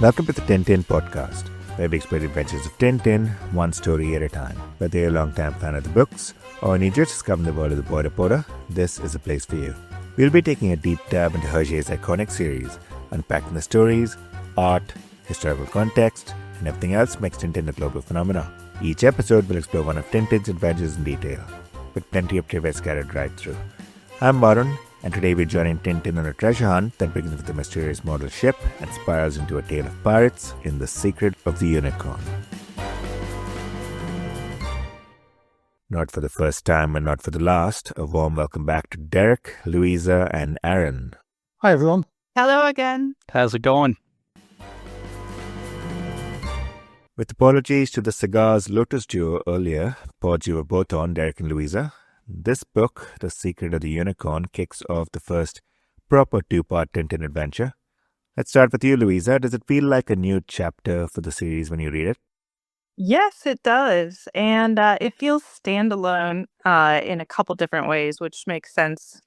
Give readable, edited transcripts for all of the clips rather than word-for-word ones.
Welcome to the Tintin podcast, where we explore the adventures of Tintin, one story at a time. Whether you're a long-time fan of the books or you're just discovering the world of the Boy Reporter, this is a place for you. We'll be taking a deep dive into Hergé's iconic series, unpacking the stories, art, historical context, and everything else makes Tintin a global phenomenon. Each episode will explore one of Tintin's adventures in detail, with plenty of trivia scattered right through. I'm Varun, and today we're joining Tintin on a treasure hunt that begins with a mysterious model ship and spirals into a tale of pirates in The Secret of the Unicorn. Not for the first time and not for the last, a warm welcome back to Derek, Louisa, and Aaron. Hi, everyone. Hello again. How's it going? With apologies to the Cigars Lotus duo earlier, pods you were both on, Derek and Louisa, this book, The Secret of the Unicorn, kicks off the first proper two-part Tintin adventure. Let's start with you, Louisa. Does it feel like a new chapter for the series when you read it? Yes, it does. And it feels standalone in a couple different ways, which makes sense,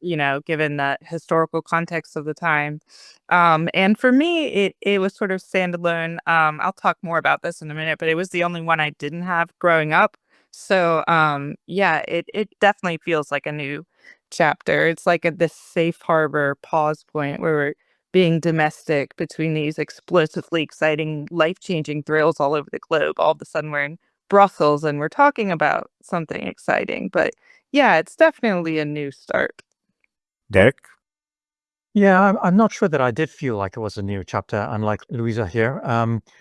given the historical context of the time. And for me, it was sort of standalone. I'll talk more about this in a minute, but it was the only one I didn't have growing up. So, it definitely feels like a new chapter. It's like this safe harbor pause point where we're being domestic between these explosively exciting, life-changing thrills all over the globe. All of a sudden, we're in Brussels and we're talking about something exciting. But yeah, it's definitely a new start. Derek? Yeah, I'm not sure that I did feel like it was a new chapter, unlike Louisa here.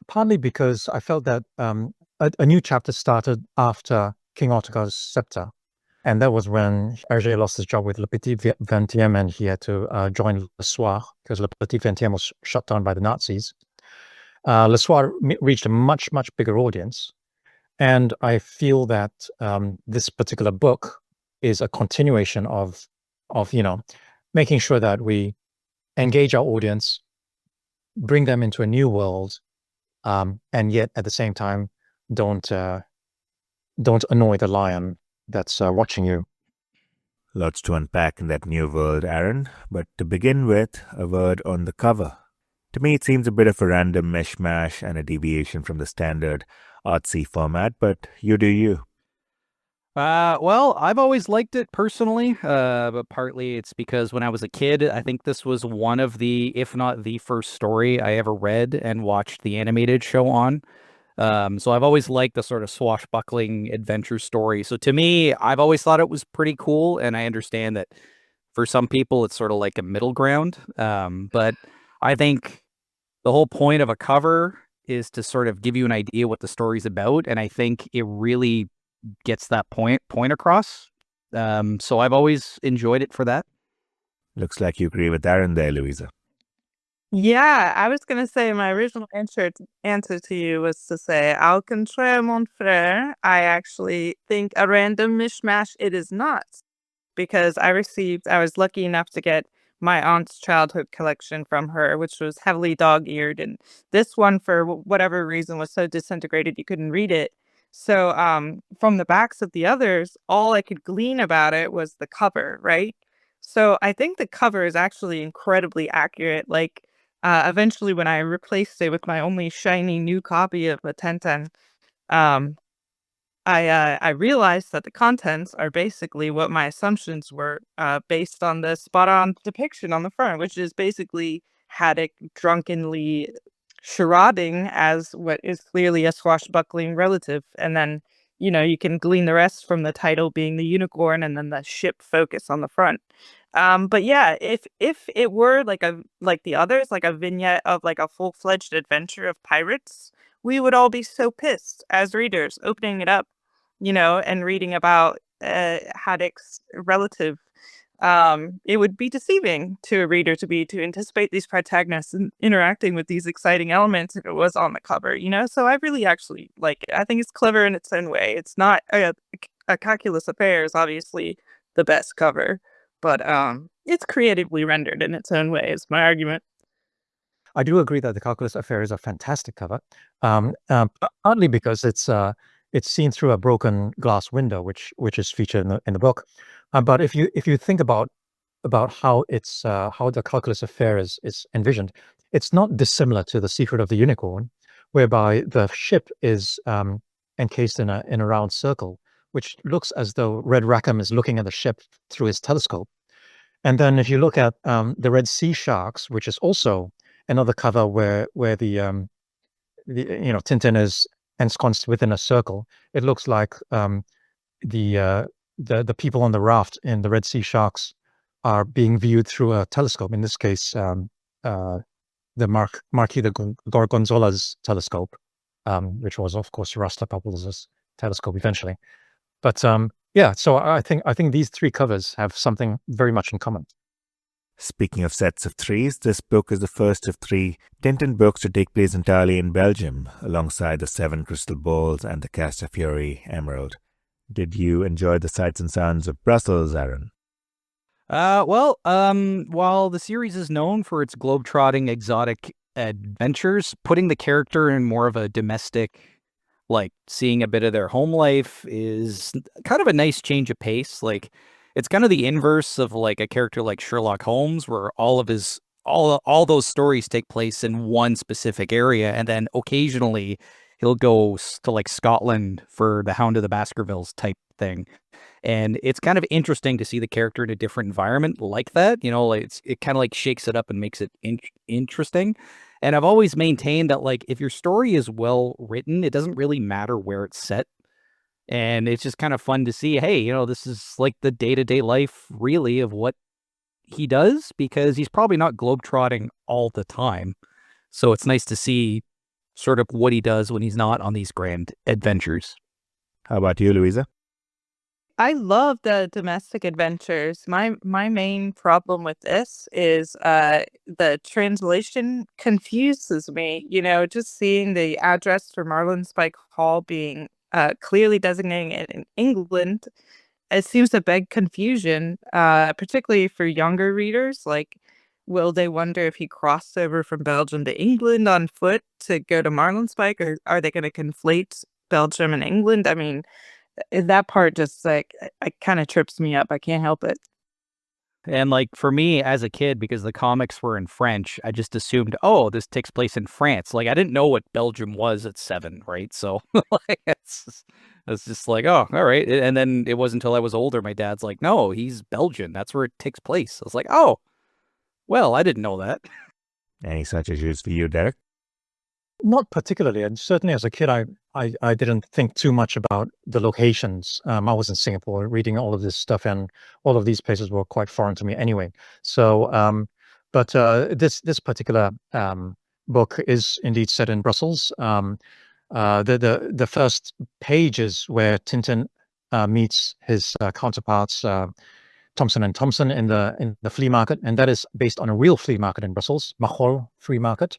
Partly because I felt that a new chapter started after King Ottokar's scepter. And that was when Hergé lost his job with Le Petit Vingtième and he had to join Le Soir because Le Petit Vingtième was shut down by the Nazis. Le Soir reached a much, much bigger audience. And I feel that this particular book is a continuation of making sure that we engage our audience, bring them into a new world, and yet at the same time, don't annoy the lion that's watching you. Lots to unpack in that new world, Aaron. But to begin with, a word on the cover. To me, it seems a bit of a random mishmash and a deviation from the standard artsy format, but you do you. Well, I've always liked it personally, but partly it's because when I was a kid, I think this was one of the, if not the first story I ever read and watched the animated show on. So I've always liked the sort of swashbuckling adventure story. So to me, I've always thought it was pretty cool, and I understand that for some people it's sort of like a middle ground. But I think the whole point of a cover is to sort of give you an idea what the story's about, and I think it really gets that point across. So I've always enjoyed it for that. Looks like you agree with Aaron there, Louisa. Yeah, I was going to say my original answer to you was to say, au contraire, mon frère, I actually think a random mishmash it is not. Because I was lucky enough to get my aunt's childhood collection from her, which was heavily dog-eared. And this one, for whatever reason, was so disintegrated you couldn't read it. So from the backs of the others, all I could glean about it was the cover, right? So I think the cover is actually incredibly accurate. Like, eventually, when I replaced it with my only shiny new copy of a Tintin, um, I realized that the contents are basically what my assumptions were, based on the spot-on depiction on the front, which is basically Haddock drunkenly charading as what is clearly a swashbuckling relative, and then you can glean the rest from the title being the unicorn, and then the ship focus on the front. But yeah, if it were like the others, like a vignette of like a full-fledged adventure of pirates, we would all be so pissed as readers opening it up, and reading about Haddock's relative. It would be deceiving to a reader to anticipate these protagonists interacting with these exciting elements if it was on the cover, So I really actually like it. I think it's clever in its own way. It's not a calculus affair is obviously the best cover, but it's creatively rendered in its own way, is my argument. I do agree that the Calculus Affair is a fantastic cover, partly because it's seen through a broken glass window, which is featured in the book. But if you think about how the Calculus Affair is envisioned, it's not dissimilar to The Secret of the Unicorn, whereby the ship is encased in a round circle, which looks as though Red Rackham is looking at the ship through his telescope. And then if you look at the Red Sea Sharks, which is also another cover where the Tintin is ensconced within a circle, it looks like the people on the raft in the Red Sea Sharks are being viewed through a telescope. In this case, the Marquis de Gorgonzola's telescope, which was of course Rastapopoulos' telescope eventually. But so I think these three covers have something very much in common. Speaking of sets of threes, this book is the first of 3 Tintin books to take place entirely in Belgium, alongside the 7 Crystal Balls and the Castafiore Emerald. Did you enjoy the sights and sounds of Brussels, Aaron? While the series is known for its globetrotting exotic adventures, putting the character in more of a domestic, like seeing a bit of their home life, is kind of a nice change of pace. Like, it's kind of the inverse of like a character like Sherlock Holmes, where all those stories take place in one specific area, and then occasionally he'll go to like Scotland for the Hound of the Baskervilles type thing. And it's kind of interesting to see the character in a different environment like that. Like it kind of like shakes it up and makes it interesting. And I've always maintained that, like, if your story is well written, it doesn't really matter where it's set. And it's just kind of fun to see, hey, this is like the day-to-day life, really, of what he does, because he's probably not globetrotting all the time. So it's nice to see sort of what he does when he's not on these grand adventures. How about you, Louisa? I love the domestic adventures. My main problem with this is the translation confuses me. Just seeing the address for Marlinspike Hall being clearly designated in England, it seems to beg confusion, particularly for younger readers. Like, will they wonder if he crossed over from Belgium to England on foot to go to Marlinspike, or are they going to conflate Belgium and England? I mean, that part just like it kind of trips me up. I can't help it. And like for me as a kid, because the comics were in French, I just assumed, oh, this takes place in France. Like, I didn't know what Belgium was at 7, right? So like it's just like, oh, all right. And then it wasn't until I was older, my dad's like, no, he's Belgian. That's where it takes place. I was like, oh, well, I didn't know that. Any such issues for you, Derek? Not particularly, and certainly as a kid, I didn't think too much about the locations. I was in Singapore reading all of this stuff, and all of these places were quite foreign to me anyway. So, but this particular book is indeed set in Brussels. The first page is where Tintin meets his counterparts, Thompson and Thompson, in the flea market, and that is based on a real flea market in Brussels, Mahol Flea Market.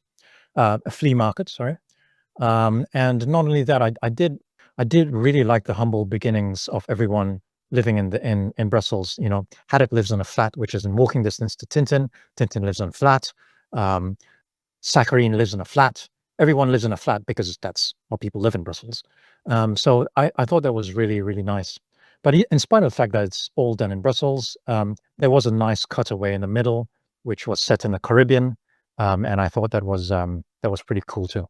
A flea market, sorry. And not only that, I did really like the humble beginnings of everyone living in Brussels. Haddock lives on a flat which is in walking distance to Tintin. Tintin lives on a flat. Saccharine lives in a flat. Everyone lives in a flat because that's how people live in Brussels. So I thought that was really, really nice. But in spite of the fact that it's all done in Brussels, there was a nice cutaway in the middle, which was set in the Caribbean. And I thought that was pretty cool too.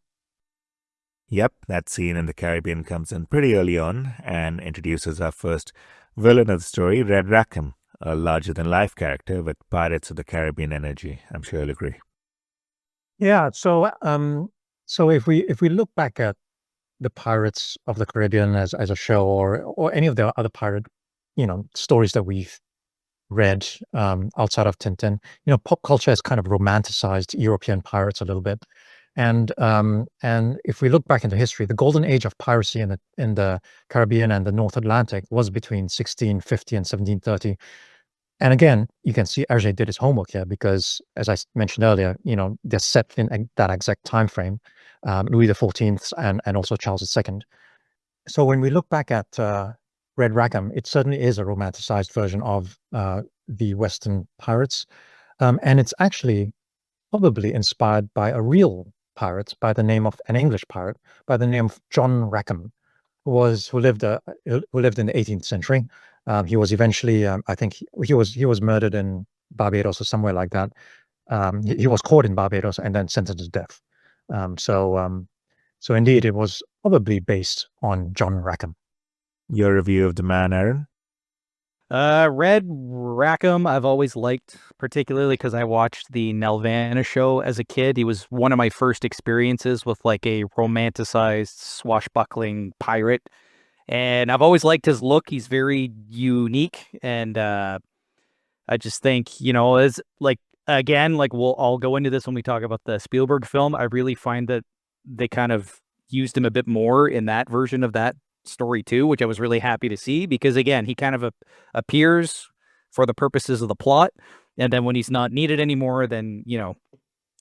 Yep, that scene in the Caribbean comes in pretty early on and introduces our first villain of the story, Red Rackham, a larger-than-life character with Pirates of the Caribbean energy. I'm sure you'll agree. Yeah. So if we look back at the Pirates of the Caribbean as a show, or any of the other pirate stories that we've read outside of Tintin, pop culture has kind of romanticized European pirates a little bit, and if we look back into history, the golden age of piracy in the Caribbean and the North Atlantic was between 1650 and 1730. And again, you can see Hergé did his homework here, because, as I mentioned earlier, they're set in that exact time frame, Louis XIV and also Charles II. So when we look back at Red Rackham, it certainly is a romanticized version of the Western pirates. And it's actually probably inspired by a real pirate by the name of an English pirate by the name of John Rackham, who lived in the 18th century. He was eventually, I think he was murdered in Barbados or somewhere like that. He was caught in Barbados and then sentenced to death. So indeed, it was probably based on John Rackham. Your review of the man, Aaron? Read Rackham. I've always liked, particularly because I watched the Nelvana show as a kid. He was one of my first experiences with like a romanticized swashbuckling pirate. And I've always liked his look. He's very unique. And I just think, as like, again, like we'll all go into this when we talk about the Spielberg film. I really find that they kind of used him a bit more in that version of that story too, which I was really happy to see because again, he kind of appears for the purposes of the plot. And then when he's not needed anymore, then,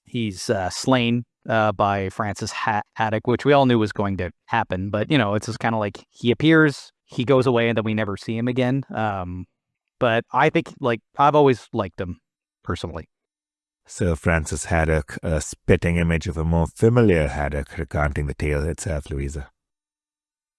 he's slain by Francis Haddock, which we all knew was going to happen. But, it's just kind of like he appears, he goes away, and then we never see him again. But I think, like, I've always liked him personally. Sir Francis Haddock, a spitting image of a more familiar Haddock recounting the tale itself, Louisa.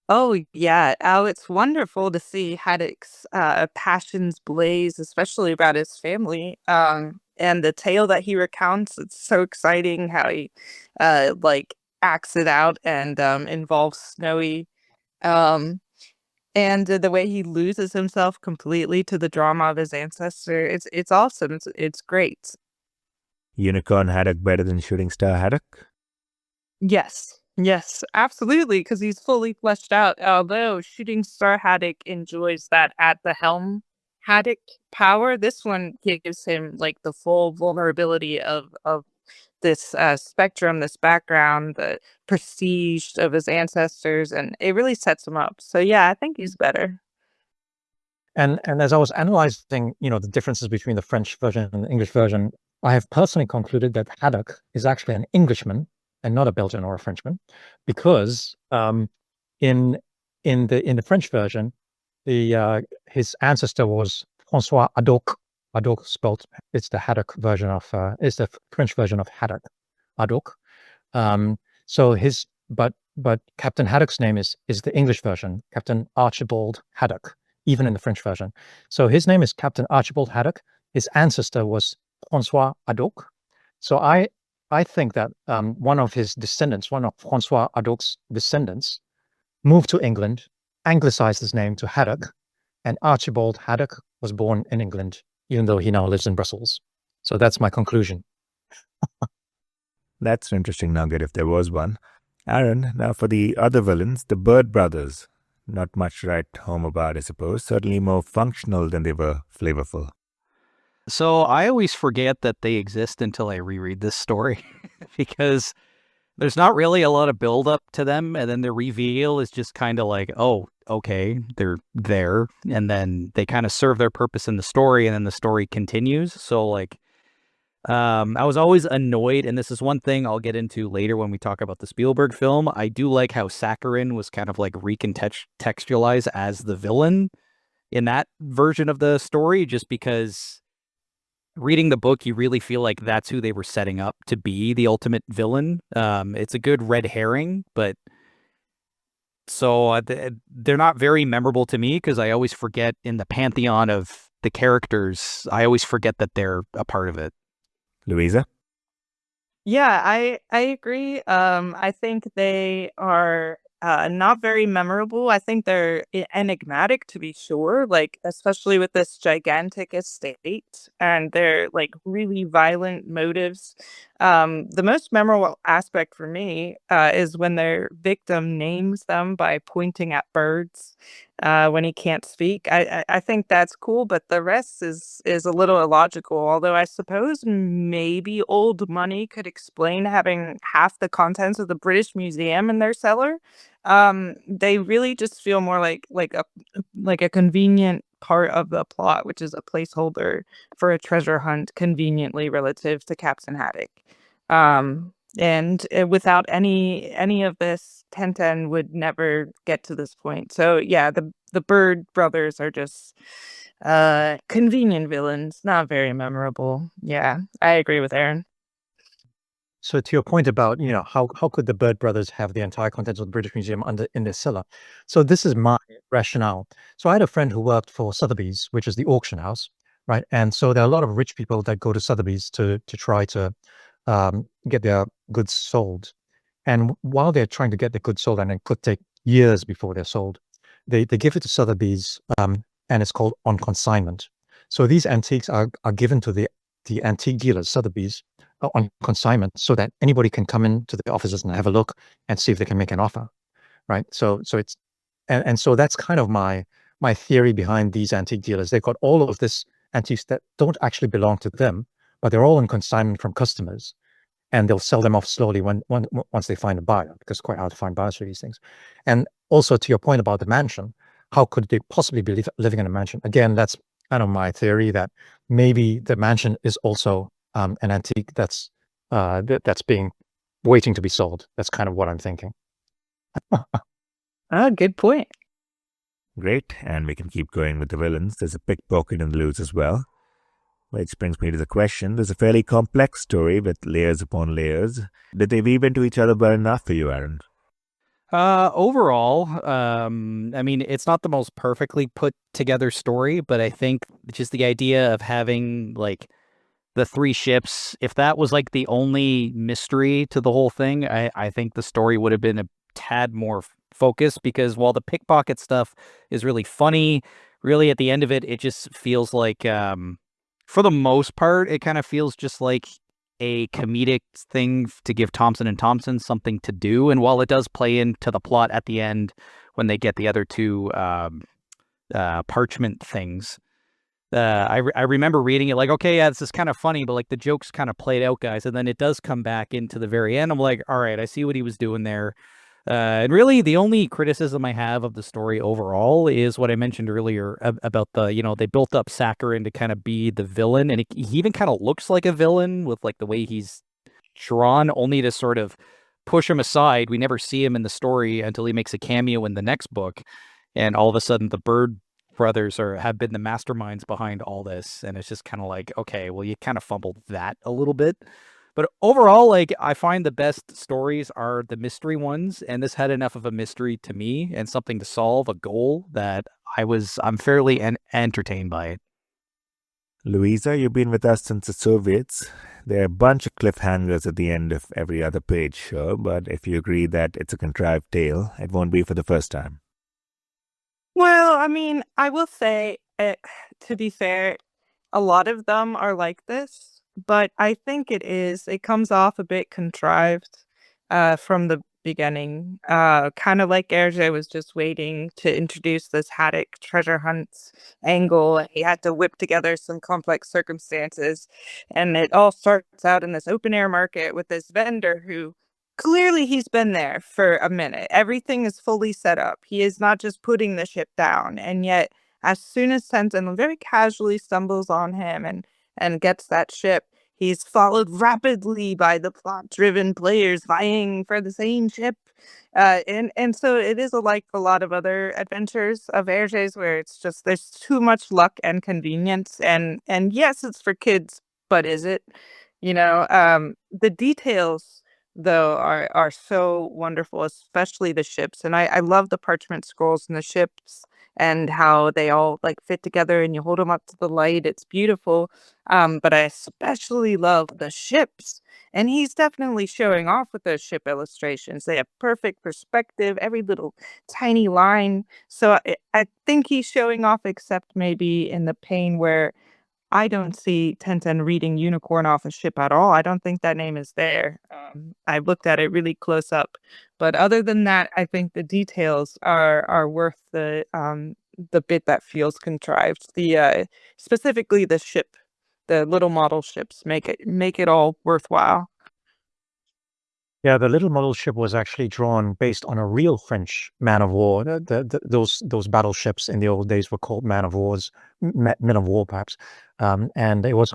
Oh, yeah. Oh, it's wonderful to see Haddock's passions blaze, especially about his family. And the tale that he recounts, it's so exciting how he acts it out and involves Snowy. Um, and the way he loses himself completely to the drama of his ancestor, it's awesome. It's great. Unicorn Haddock better than Shooting Star Haddock? Yes, absolutely, because he's fully fleshed out. Although Shooting Star Haddock enjoys that at the helm Haddock power, this one gives him like the full vulnerability of this spectrum, this background, the prestige of his ancestors, and it really sets him up. So yeah, I think he's better. And as I was analyzing, the differences between the French version and the English version, I have personally concluded that Haddock is actually an Englishman and not a Belgian or a Frenchman, because in the French version, his ancestor was François Haddock. Haddock spelled, it's the Haddock version of it's the French version of Haddock, Haddock. But Captain Haddock's name is the English version, Captain Archibald Haddock, even in the French version. So his name is Captain Archibald Haddock. His ancestor was François Haddock. So I think that one of his descendants, one of François Haddock's descendants, moved to England, anglicized his name to Haddock, and Archibald Haddock was born in England, even though he now lives in Brussels. So that's my conclusion. That's an interesting nugget if there was one. Aaron, now for the other villains, the Bird Brothers. Not much to write home about, I suppose. Certainly more functional than they were flavorful. So I always forget that they exist until I reread this story because there's not really a lot of build up to them. And then the reveal is just kind of like, oh, okay, they're there. And then they kind of serve their purpose in the story and then the story continues. So like, I was always annoyed. And this is one thing I'll get into later when we talk about the Spielberg film. I do like how Sakharine was kind of like recontextualized as the villain in that version of the story, just because reading the book, you really feel like that's who they were setting up to be the ultimate villain. It's a good red herring, but so they're not very memorable to me because I always forget in the pantheon of the characters, I always forget that they're a part of it. Louisa? Yeah, I agree. I think they are not very memorable. I think they're enigmatic, to be sure, like especially with this gigantic estate and their like really violent motives. The most memorable aspect for me is when their victim names them by pointing at birds when he can't speak. I think that's cool, but the rest is a little illogical. Although I suppose maybe old money could explain having half the contents of the British Museum in their cellar. They really just feel more like a convenient part of the plot, which is a placeholder for a treasure hunt conveniently relative to Captain Haddock. And without any of this, Tintin would never get to this point. So yeah, the Bird brothers are just convenient villains, not very memorable. Yeah, I agree with Aaron. So to your point about, how could the Bird brothers have the entire contents of the British Museum in their cellar? So this is my rationale. So I had a friend who worked for Sotheby's, which is the auction house, right? And so there are a lot of rich people that go to Sotheby's to try to get their goods sold. And while they're trying to get the goods sold, and it could take years before they're sold, they give it to Sotheby's, and it's called on consignment. So these antiques are given to the antique dealers, Sotheby's, on consignment, so that anybody can come into the offices and have a look and see if they can make an offer, right? So it's and so that's kind of my theory behind these antique dealers. They've got all of this antiques that don't actually belong to them, but they're all on consignment from customers, and they'll sell them off slowly once they find a buyer, because it's quite hard to find buyers for these things. And also, to your point about the mansion, how could they possibly be living in a mansion? Again, that's kind of my theory, that maybe the mansion is also an antique that's being waiting to be sold. That's kind of what I'm thinking. Good point. Great, and we can keep going with the villains. There's a pickpocket in the loose as well. Which brings me to the question. There's a fairly complex story with layers upon layers. Did they weave into each other well enough for you, Aaron? Overall, I mean, it's not the most perfectly put together story, but I think just the idea of having like the three ships, if that was like the only mystery to the whole thing, I think the story would have been a tad more focused, because while the pickpocket stuff is really funny, really at the end of it, it just feels like, for the most part, it kind of feels just like a comedic thing to give Thompson and Thompson something to do. And while it does play into the plot at the end when they get the other two parchment things, I remember reading it like, okay, yeah, this is kind of funny, but like the joke's kind of played out, guys. And then it does come back into the very end. I'm like, all right, I see what he was doing there. And really, the only criticism I have of the story overall is what I mentioned earlier about the, they built up Sakharine to kind of be the villain. And he even kind of looks like a villain with like the way he's drawn, only to sort of push him aside. We never see him in the story until he makes a cameo in the next book. And all of a sudden, the Bird brothers have been the masterminds behind all this. And it's just kind of like, okay, well, you kind of fumbled that a little bit. But overall, like, I find the best stories are the mystery ones, and this had enough of a mystery to me and something to solve, a goal, that I'm fairly entertained by it. Louisa, you've been with us since the Soviets. There are a bunch of cliffhangers at the end of every other page, sure, but if you agree that it's a contrived tale, it won't be for the first time. Well, I mean, I will say, to be fair, a lot of them are like this. But I think it comes off a bit contrived from the beginning. Kind of like Hergé was just waiting to introduce this Haddock treasure hunt angle. And he had to whip together some complex circumstances. And it all starts out in this open air market with this vendor who clearly he's been there for a minute. Everything is fully set up. He is not just putting the ship down. And yet, as soon as Tintin very casually stumbles on him and gets that ship, he's followed rapidly by the plot-driven players vying for the same ship. And so it is like a lot of other adventures of Hergé's, where it's just there's too much luck and convenience. And yes, it's for kids, but is it? The details, though, are so wonderful, especially the ships. And I love the parchment scrolls in the ships and how they all like fit together and you hold them up to the light. It's beautiful. But I especially love the ships. And he's definitely showing off with those ship illustrations. They have perfect perspective, every little tiny line. So I think he's showing off, except maybe in the pane where I don't see Tintin reading unicorn off a ship at all. I don't think that name is there. I looked at it really close up. But other than that, I think the details are worth the bit that feels contrived. Specifically the ship, the little model ships make it all worthwhile. Yeah, the little model ship was actually drawn based on a real French man of war. Those battleships in the old days were called men of war, perhaps. And it was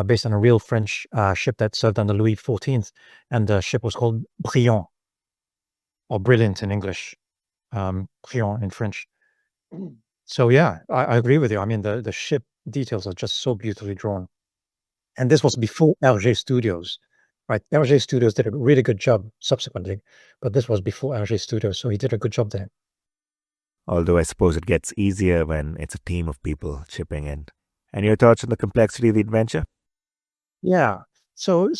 based on a real French ship that served under Louis XIV, and the ship was called Brillant, or Brilliant in English, Brillant in French. So yeah, I agree with you. I mean, the ship details are just so beautifully drawn. And this was before Hergé Studios. Right, Hergé Studios did a really good job subsequently, but this was before Hergé Studios, so he did a good job there. Although I suppose it gets easier when it's a team of people chipping in. And your thoughts on the complexity of the adventure? Yeah. So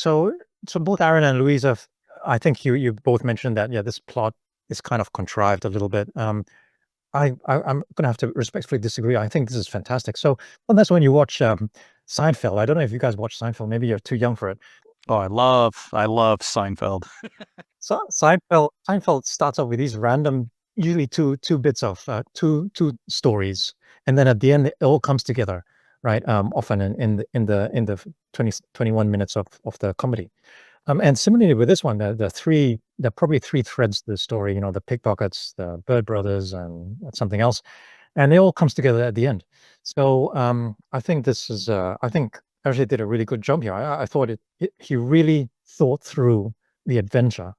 both Aaron and Louisa, I think you both mentioned that, yeah, this plot is kind of contrived a little bit. I'm gonna have to respectfully disagree. I think this is fantastic. So, well, that's when you watch Seinfeld. I don't know if you guys watch Seinfeld. Maybe you're too young for it. Oh, I love Seinfeld. So Seinfeld starts off with these random, usually two bits of two stories, and then at the end it all comes together, right? Often in the 21 minutes of the comedy. And similarly with this one, there are probably three threads to the story. You know, the pickpockets, the Bird Brothers, and something else, and it all comes together at the end. So I think this is I think Hergé did a really good job here. I thought he really thought through the adventure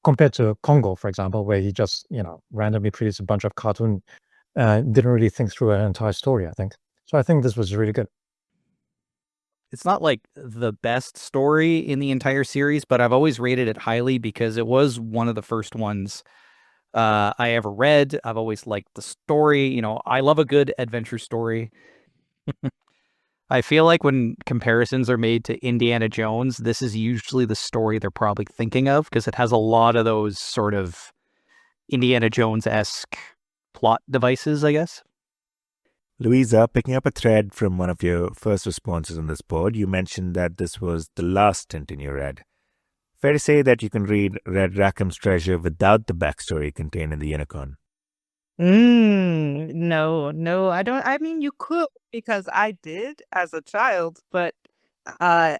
compared to Congo, for example, where he just randomly produced a bunch of cartoon, didn't really think through an entire story. I think so. I think this was really good. It's not like the best story in the entire series, but I've always rated it highly because it was one of the first ones I ever read. I've always liked the story. You know, I love a good adventure story. I feel like when comparisons are made to Indiana Jones, this is usually the story they're probably thinking of because it has a lot of those sort of Indiana Jones-esque plot devices, I guess. Louisa, picking up a thread from one of your first responses on this board, you mentioned that this was the last Tintin you read. Fair to say that you can read Rackham's Treasure without the backstory contained in the Unicorn? No, I don't. I mean, you could because I did as a child, but uh,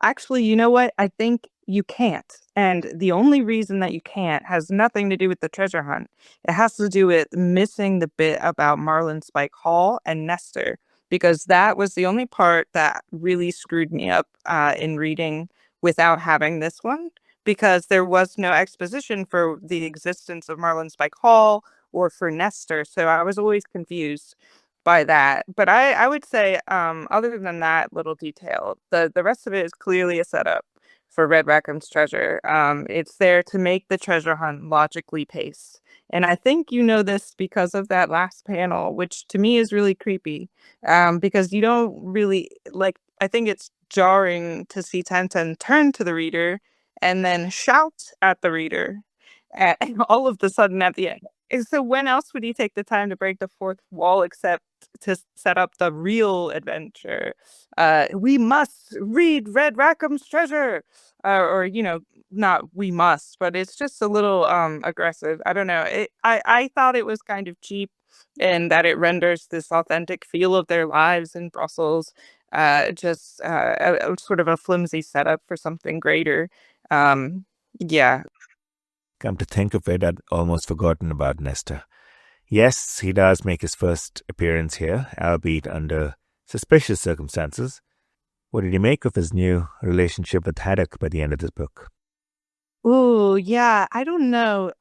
actually, you know what? I think you can't. And the only reason that you can't has nothing to do with the treasure hunt. It has to do with missing the bit about Marlin Spike Hall and Nestor, because that was the only part that really screwed me up in reading without having this one, because there was no exposition for the existence of Marlin Spike Hall or for Nestor. So I was always confused by that. But I would say, other than that little detail, the rest of it is clearly a setup for Red Rackham's treasure. It's there to make the treasure hunt logically paced. And I think you know this because of that last panel, which to me is really creepy. Because you don't really like, I think it's jarring to see Tintin turn to the reader and then shout at the reader at, all of the sudden at the end. And so when else would he take the time to break the fourth wall except to set up the real adventure? We must read Red Rackham's treasure, or not we must, but it's just a little aggressive. I don't know. I thought it was kind of cheap, and that it renders this authentic feel of their lives in Brussels just a sort of a flimsy setup for something greater. Um, yeah. Come to think of it, I'd almost forgotten about Nestor. Yes, he does make his first appearance here, albeit under suspicious circumstances. What did you make of his new relationship with Haddock by the end of this book? Ooh, yeah, I don't know.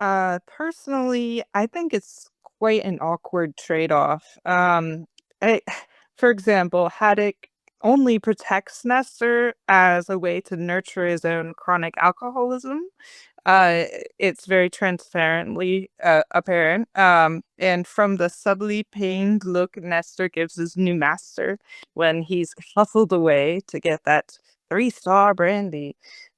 Personally, I think it's quite an awkward trade-off. I, for example, Haddock only protects Nestor as a way to nurture his own chronic alcoholism. Uh, it's very transparently apparent. And from the subtly pained look Nestor gives his new master when he's hustled away to get that 3-star brandy,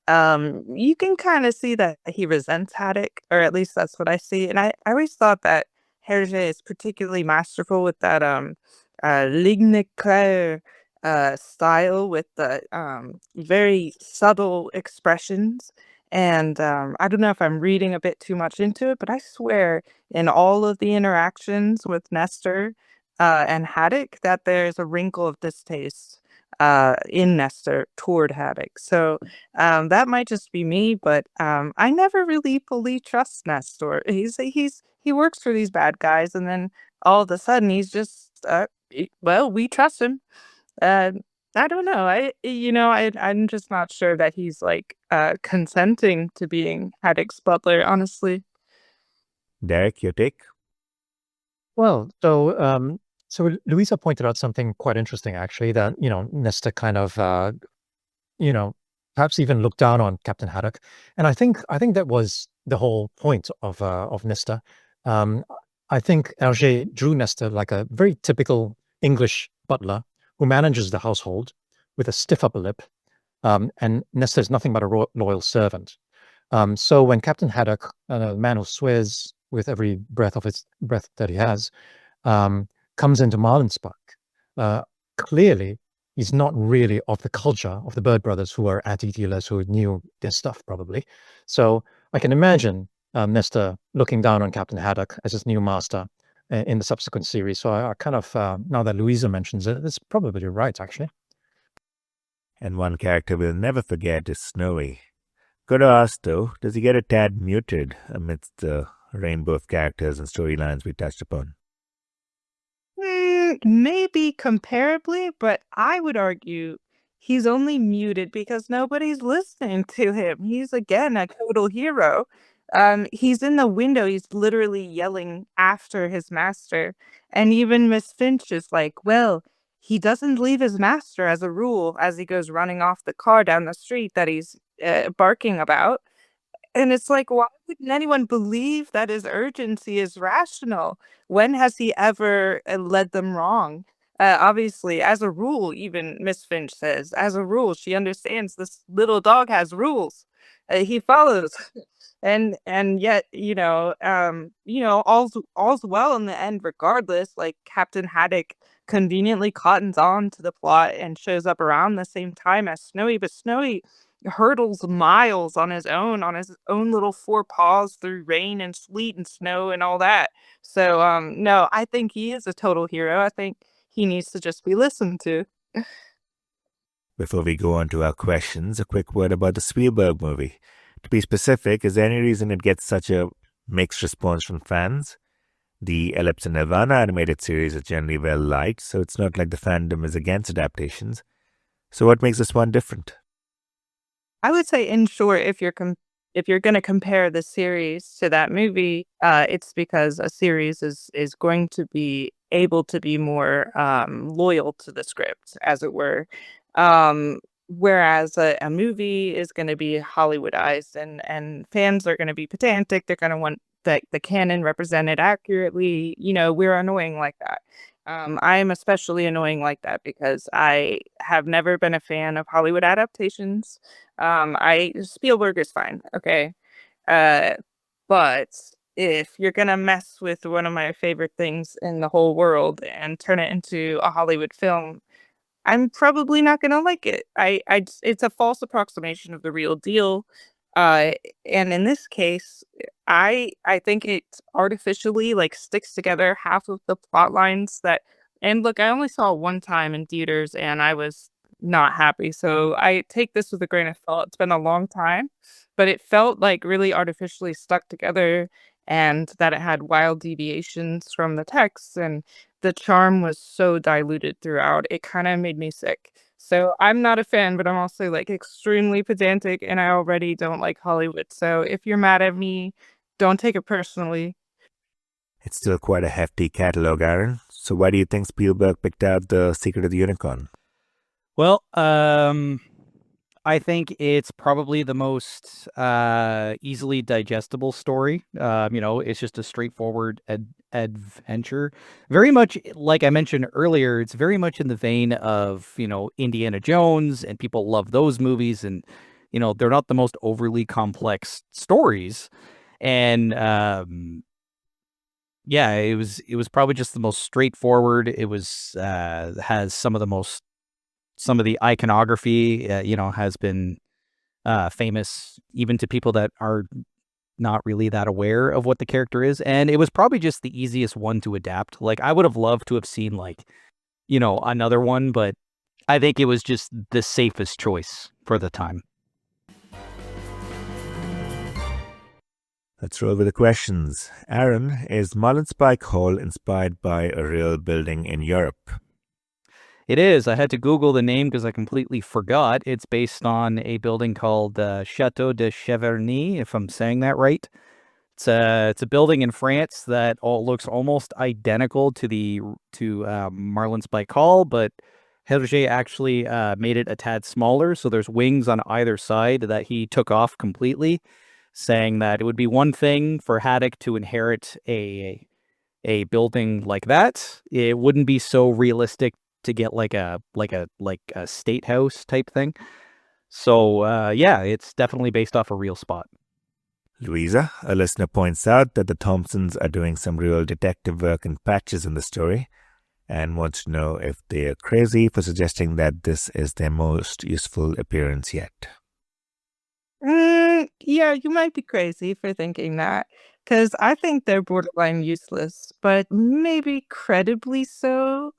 you can kind of see that he resents Haddock, or at least that's what I see. And I always thought that Hergé is particularly masterful with that ligne claire style with the very subtle expressions. And I don't know if I'm reading a bit too much into it, but I swear in all of the interactions with Nestor and Haddock that there's a wrinkle of distaste in Nestor toward Haddock. So that might just be me, but I never really fully trust Nestor. He works for these bad guys, and then all of a sudden he's just well, we trust him. Uh, I don't know. I'm just not sure that he's like consenting to being Haddock's butler, honestly. Derek, your take? Well, so Louisa pointed out something quite interesting, actually, that Nesta kind of perhaps even looked down on Captain Haddock, and I think that was the whole point of Nesta. I think Hergé drew Nesta like a very typical English butler who manages the household with a stiff upper lip, and Nestor is nothing but a loyal servant. So when Captain Haddock, a man who swears with every breath that he has, comes into Marlinspike, clearly he's not really of the culture of the Bird Brothers, who are anti-dealers who knew their stuff probably. So I can imagine Nestor looking down on Captain Haddock as his new master in the subsequent series. So I kind of, now that Louisa mentions it, it's probably right, actually. And one character we'll never forget is Snowy. Gotta ask though, does he get a tad muted amidst the rainbow of characters and storylines we touched upon? Maybe comparably, but I would argue he's only muted because nobody's listening to him. He's again a total hero. He's in the window, he's literally yelling after his master. And even Miss Finch is like, well, he doesn't leave his master as a rule as he goes running off the car down the street that he's barking about. And it's like, why wouldn't anyone believe that his urgency is rational? When has he ever led them wrong? Obviously, as a rule, even Miss Finch says, as a rule, she understands this little dog has rules. He follows. And yet, all's well in the end, regardless. Like Captain Haddock conveniently cottons on to the plot and shows up around the same time as Snowy, but Snowy hurdles miles on his own little four paws through rain and sleet and snow and all that. So no, I think he is a total hero. I think he needs to just be listened to. Before we go on to our questions, a quick word about the Spielberg movie. To be specific, is there any reason it gets such a mixed response from fans? The Ellipse and Nirvana animated series is generally well liked, so it's not like the fandom is against adaptations. So what makes this one different? I would say, in short, if you're going to compare the series to that movie, it's because a series is going to be able to be more loyal to the script, as it were. Whereas a movie is going to be Hollywoodized, and fans are going to be pedantic. They're going to want the canon represented accurately. We're annoying like that. I'm especially annoying like that because I have never been a fan of Hollywood adaptations. Spielberg is fine, okay? Uh, but if you're gonna mess with one of my favorite things in the whole world and turn it into a Hollywood film, I'm probably not gonna like it. It's a false approximation of the real deal. Uh, and in this case, I think it artificially like sticks together half of the plot lines that. And look, I only saw it one time in theaters, and I was not happy. So I take this with a grain of salt. It's been a long time, but it felt like really artificially stuck together, and that it had wild deviations from the text, and the charm was so diluted throughout. It kind of made me sick. So I'm not a fan, but I'm also like extremely pedantic, and I already don't like Hollywood. So if you're mad at me, don't take it personally. It's still quite a hefty catalog, Aaron. So why do you think Spielberg picked out The Secret of the Unicorn? Well, I think it's probably the most easily digestible story. It's just a straightforward adventure. Very much like I mentioned earlier, it's very much in the vein of, Indiana Jones, and people love those movies, and, they're not the most overly complex stories. And yeah, it was probably just the most straightforward. It was has some of the iconography, has been famous even to people that are not really that aware of what the character is. And it was probably just the easiest one to adapt. Like, I would have loved to have seen another one, but I think it was just the safest choice for the time. Let's roll with the questions. Aaron, is Marlinspike Hall inspired by a real building in Europe? It is. I had to Google the name because I completely forgot. It's based on a building called Chateau de Cheverny, if I'm saying that right. It's a building in France that looks almost identical to Marlinspike Hall, but Hergé actually made it a tad smaller, so there's wings on either side that he took off completely, saying that it would be one thing for Haddock to inherit a building like that. It wouldn't be so realistic to get like a state house type thing. So yeah, it's definitely based off a real spot. Louisa, a listener, points out that the Thompsons are doing some real detective work in patches in the story and wants to know if they are crazy for suggesting that this is their most useful appearance yet. Yeah, you might be crazy for thinking that, because I think they're borderline useless, but maybe credibly so,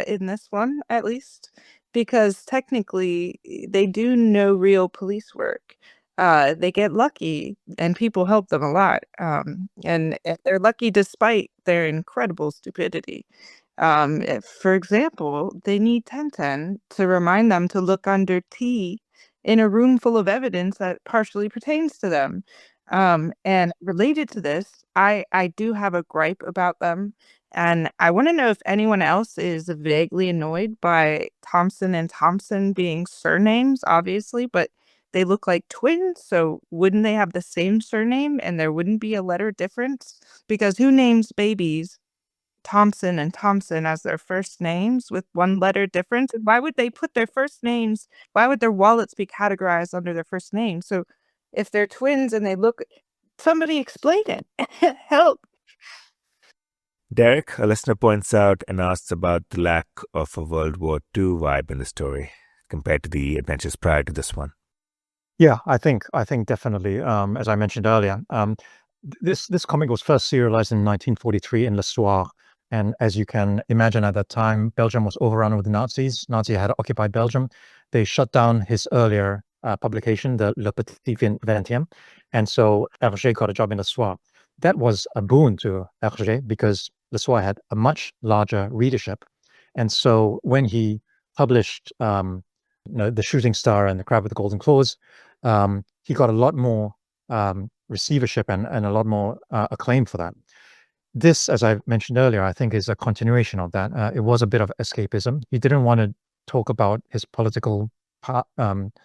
in this one at least, because technically they do no real police work. They get lucky, and people help them a lot. And they're lucky despite their incredible stupidity. For example, they need Tintin to remind them to look under tea in a room full of evidence that partially pertains to them. And related to this, I do have a gripe about them, and I want to know if anyone else is vaguely annoyed by Thompson and Thompson being surnames, obviously, but they look like twins, so wouldn't they have the same surname and there wouldn't be a letter difference? Because who names babies Thompson and Thompson as their first names with one letter difference? And why would they put their first names? Why would their wallets be categorized under their first name? So if they're twins and they look, somebody explain it. Help. Derek, a listener, points out and asks about the lack of a World War II vibe in the story compared to the adventures prior to this one. Yeah, I think definitely. As I mentioned earlier, this comic was first serialized in 1943 in L'Histoire, and as you can imagine, at that time, Belgium was overrun with the Nazis. Nazis had occupied Belgium. They shut down his earlier publication, the Le Petit Vingtième, and so Hergé got a job in L'Histoire. That was a boon to Hergé because L'Histoire had a much larger readership, and so when he published The Shooting Star and The Crab with the Golden Claws, he got a lot more receivership and a lot more acclaim for that. This, as I mentioned earlier, I think is a continuation of that. It was a bit of escapism. He didn't want to talk about his political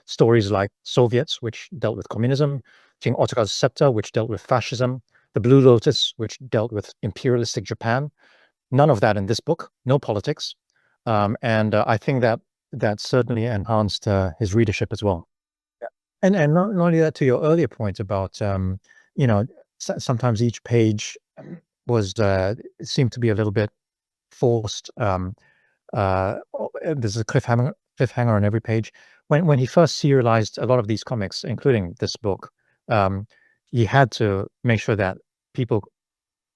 stories like Soviets, which dealt with communism, King Ottokar's Scepter, which dealt with fascism, The Blue Lotus, which dealt with imperialistic Japan. None of that in this book, no politics. And I think that certainly enhanced his readership as well. And not only that, to your earlier point about, sometimes each page was seemed to be a little bit forced. There's a cliffhanger on every page. When he first serialized a lot of these comics, including this book, he had to make sure that people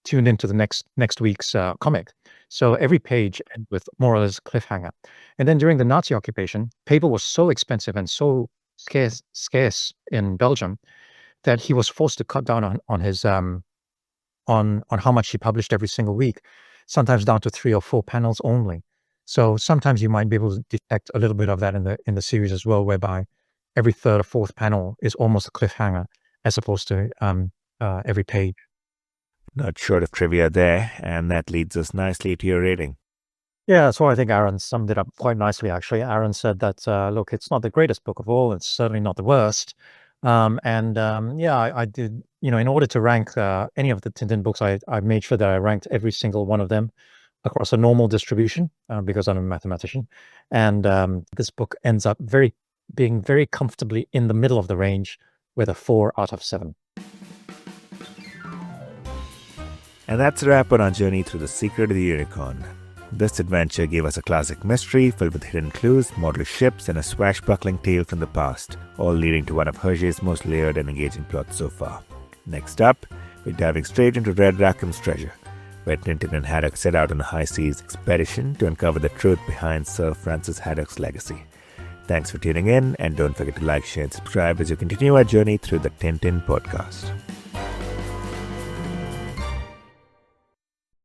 tuned into the next week's comic. So every page ended with more or less a cliffhanger. And then during the Nazi occupation, paper was so expensive and so scarce in Belgium that he was forced to cut down on his on how much he published every single week, sometimes down to 3 or 4 panels only. So sometimes you might be able to detect a little bit of that in the series as well, whereby every 3rd or 4th panel is almost a cliffhanger as opposed to every page. Not short of trivia there, and that leads us nicely to your rating. Yeah, so I think Aaron summed it up quite nicely, actually. Aaron said that, look, it's not the greatest book of all. It's certainly not the worst. I did, in order to rank any of the Tintin books, I made sure that I ranked every single one of them across a normal distribution because I'm a mathematician. And this book ends up being very comfortably in the middle of the range with a 4 out of 7. And that's a wrap on our journey through the Secret of the Unicorn. This adventure gave us a classic mystery filled with hidden clues, model ships, and a swashbuckling tale from the past, all leading to one of Hergé's most layered and engaging plots so far. Next up, we're diving straight into Red Rackham's treasure, where Tintin and Haddock set out on a high seas expedition to uncover the truth behind Sir Francis Haddock's legacy. Thanks for tuning in, and don't forget to like, share, and subscribe as you continue our journey through the Tintin podcast.